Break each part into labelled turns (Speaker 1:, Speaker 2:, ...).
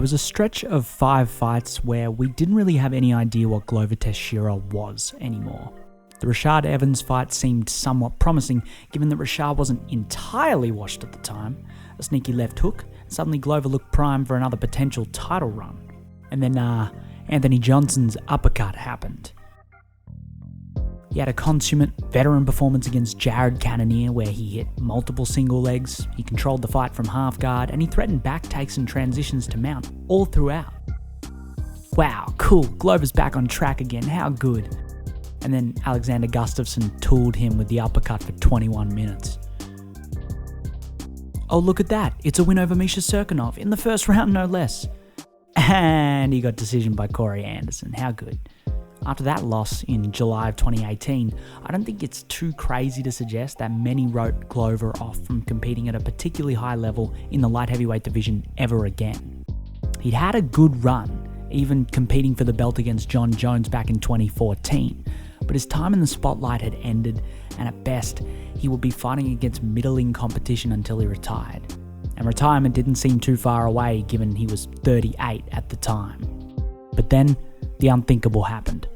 Speaker 1: There was a stretch of 5 fights where we didn't really have any idea what Glover Teixeira was anymore. The Rashad Evans fight seemed somewhat promising, given that Rashad wasn't entirely washed at the time. A sneaky left hook, and suddenly Glover looked primed for another potential title run. And then Anthony Johnson's uppercut happened. He had a consummate veteran performance against Jared Cannonier where he hit multiple single legs, he controlled the fight from half guard, and he threatened back takes and transitions to mount all throughout. Wow, cool, Glover's back on track again, how good. And then Alexander Gustafsson tooled him with the uppercut for 21 minutes. Oh, look at that, it's a win over Misha Serkinov in the first round, no less. And he got decision by Corey Anderson, how good. After that loss in July of 2018, I don't think it's too crazy to suggest that many wrote Glover off from competing at a particularly high level in the light heavyweight division ever again. He'd had a good run, even competing for the belt against John Jones back in 2014, but his time in the spotlight had ended, and at best, he would be fighting against middling competition until he retired. And retirement didn't seem too far away given he was 38 at the time. But then, the unthinkable happened.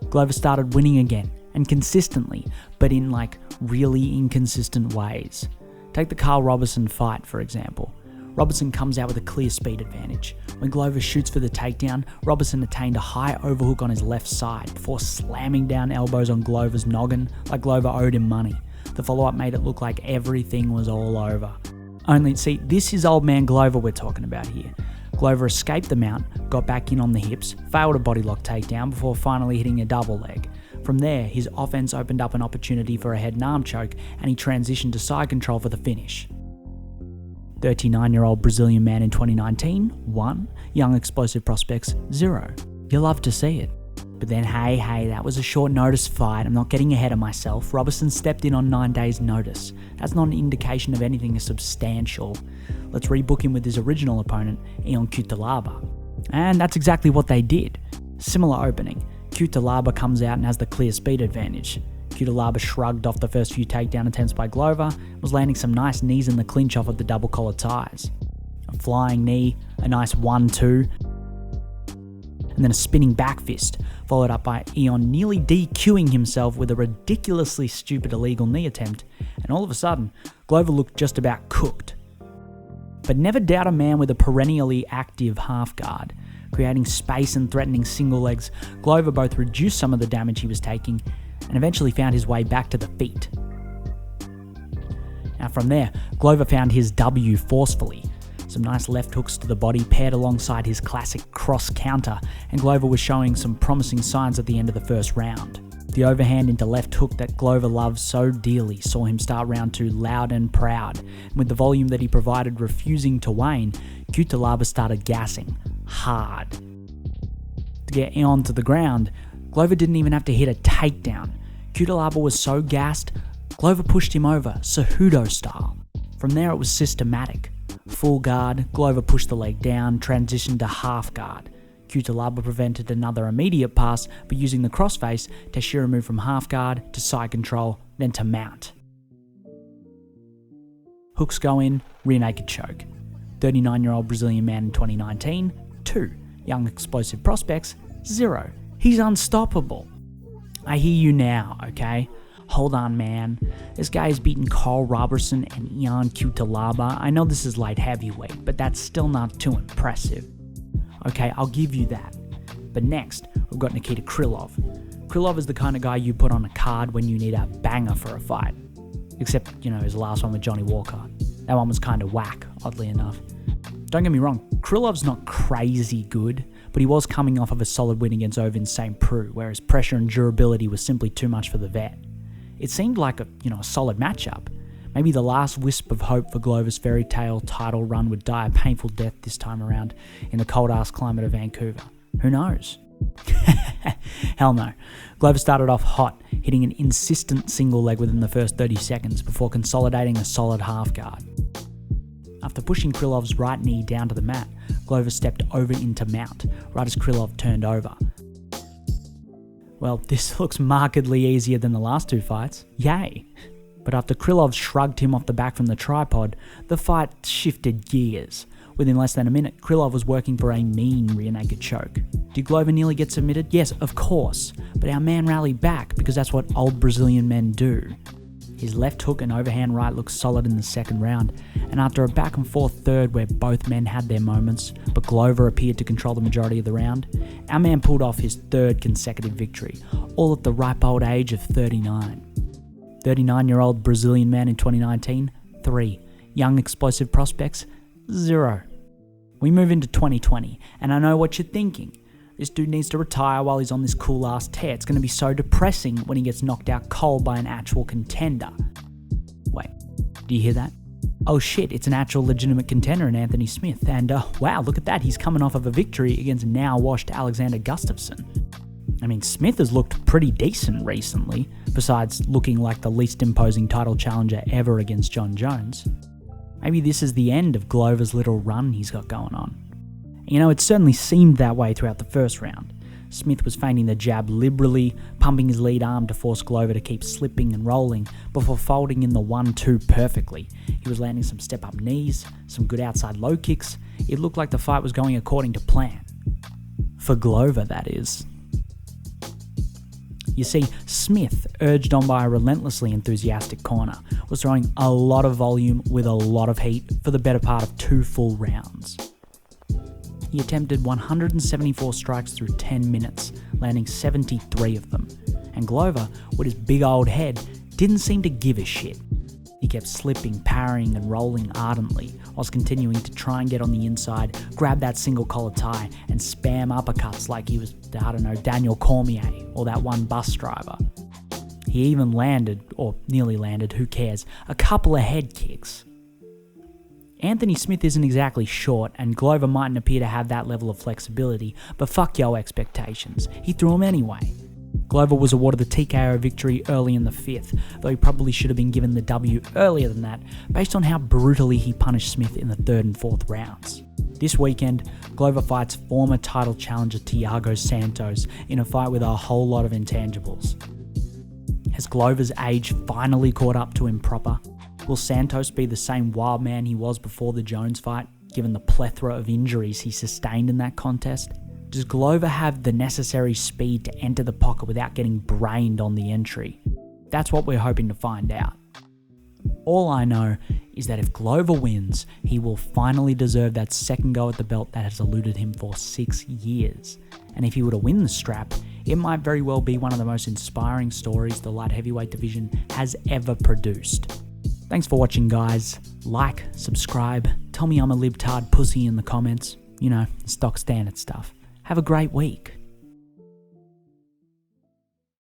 Speaker 1: Glover started winning again, and consistently, but in really inconsistent ways. Take the Carl Robertson fight, for example. Robertson comes out with a clear speed advantage. When Glover shoots for the takedown, Robertson attained a high overhook on his left side before slamming down elbows on Glover's noggin like Glover owed him money. The follow-up made it look like everything was all over. Only, see, this is old man Glover we're talking about here. Glover escaped the mount, got back in on the hips, failed a bodylock takedown before finally hitting a double leg. From there, his offense opened up an opportunity for a head and arm choke, and he transitioned to side control for the finish. 39-year-old Brazilian man in 2019, 1. Young explosive prospects, 0. You love to see it. But then hey, that was a short notice fight, I'm not getting ahead of myself. Robertson stepped in on 9 days notice. That's not an indication of anything substantial. Let's rebook him with his original opponent, Ion Cutelaba. And that's exactly what they did. Similar opening. Cutelaba comes out and has the clear speed advantage. Cutelaba shrugged off the first few takedown attempts by Glover, was landing some nice knees in the clinch off of the double collar ties. A flying knee, a nice 1-2, and then a spinning back fist, followed up by Ion nearly DQing himself with a ridiculously stupid illegal knee attempt, and all of a sudden, Glover looked just about cooked. But never doubt a man with a perennially active half guard. Creating space and threatening single legs, Glover both reduced some of the damage he was taking and eventually found his way back to the feet. Now from there, Glover found his W forcefully. Some nice left hooks to the body paired alongside his classic cross counter, and Glover was showing some promising signs at the end of the first round. The overhand into left hook that Glover loves so dearly saw him start round 2 loud and proud, and with the volume that he provided refusing to wane, Cutelaba started gassing hard. To get Ion to the ground, Glover didn't even have to hit a takedown. Cutelaba was so gassed, Glover pushed him over, Cejudo style. From there it was systematic. Full guard, Glover pushed the leg down, transitioned to half guard. Cutelaba prevented another immediate pass, but using the crossface, Teixeira moved from half guard to side control, then to mount. Hooks go in, rear naked choke. 39-year-old Brazilian man in 2019, 2. Young explosive prospects, 0. He's unstoppable. I hear you now, okay? Hold on, man. This guy has beaten Carl Robertson and Ion Cutelaba. I know this is light heavyweight, but that's still not too impressive. Okay, I'll give you that. But next, we've got Nikita Krylov. Krylov is the kind of guy you put on a card when you need a banger for a fight. Except, his last one with Johnny Walker. That one was kind of whack, oddly enough. Don't get me wrong, Krylov's not crazy good, but he was coming off of a solid win against Ovin St. Preux, where his pressure and durability was simply too much for the vet. It seemed like a solid matchup. Maybe the last wisp of hope for Glover's fairy tale title run would die a painful death this time around in the cold-ass climate of Vancouver. Who knows? Hell no. Glover started off hot, hitting an insistent single leg within the first 30 seconds before consolidating a solid half guard. After pushing Krylov's right knee down to the mat, Glover stepped over into mount, right as Krylov turned over. Well, this looks markedly easier than the last 2 fights. Yay! But after Krylov shrugged him off the back from the tripod, the fight shifted gears. Within less than a minute, Krylov was working for a mean rear naked choke. Did Glover nearly get submitted? Yes, of course, but our man rallied back because that's what old Brazilian men do. His left hook and overhand right looked solid in the second round, and after a back and forth third where both men had their moments, but Glover appeared to control the majority of the round, our man pulled off his third consecutive victory, all at the ripe old age of 39. 39-year-old Brazilian man in 2019, 3. Young explosive prospects, 0. We move into 2020, and I know what you're thinking. This dude needs to retire while he's on this cool-ass tear. It's going to be so depressing when he gets knocked out cold by an actual contender. Wait, do you hear that? Oh shit, it's an actual legitimate contender in Anthony Smith. And wow, look at that, he's coming off of a victory against now-washed Alexander Gustafsson. I mean, Smith has looked pretty decent recently, besides looking like the least imposing title challenger ever against John Jones. Maybe this is the end of Glover's little run he's got going on. You know, it certainly seemed that way throughout the first round. Smith was feinting the jab liberally, pumping his lead arm to force Glover to keep slipping and rolling before folding in the 1-2 perfectly. He was landing some step-up knees, some good outside low kicks. It looked like the fight was going according to plan. For Glover, that is. You see, Smith, urged on by a relentlessly enthusiastic corner, was throwing a lot of volume with a lot of heat for the better part of 2 full rounds. He attempted 174 strikes through 10 minutes, landing 73 of them, and Glover, with his big old head, didn't seem to give a shit. He kept slipping, parrying and rolling ardently, whilst continuing to try and get on the inside, grab that single collar tie, and spam uppercuts like he was, I don't know, Daniel Cormier or that one bus driver. He even landed, or nearly landed, who cares, a couple of head kicks. Anthony Smith isn't exactly short, and Glover mightn't appear to have that level of flexibility, but fuck yo expectations. He threw him anyway. Glover was awarded the TKO victory early in the 5th, though he probably should have been given the W earlier than that, based on how brutally he punished Smith in the 3rd and 4th rounds. This weekend, Glover fights former title challenger Thiago Santos in a fight with a whole lot of intangibles. Has Glover's age finally caught up to him proper? Will Santos be the same wild man he was before the Jones fight, given the plethora of injuries he sustained in that contest? Does Glover have the necessary speed to enter the pocket without getting brained on the entry? That's what we're hoping to find out. All I know is that if Glover wins, he will finally deserve that second go at the belt that has eluded him for 6 years. And if he were to win the strap, it might very well be one of the most inspiring stories the light heavyweight division has ever produced. Thanks for watching, guys. Like, subscribe, tell me I'm a libtard pussy in the comments. You know, stock standard stuff. Have a great week.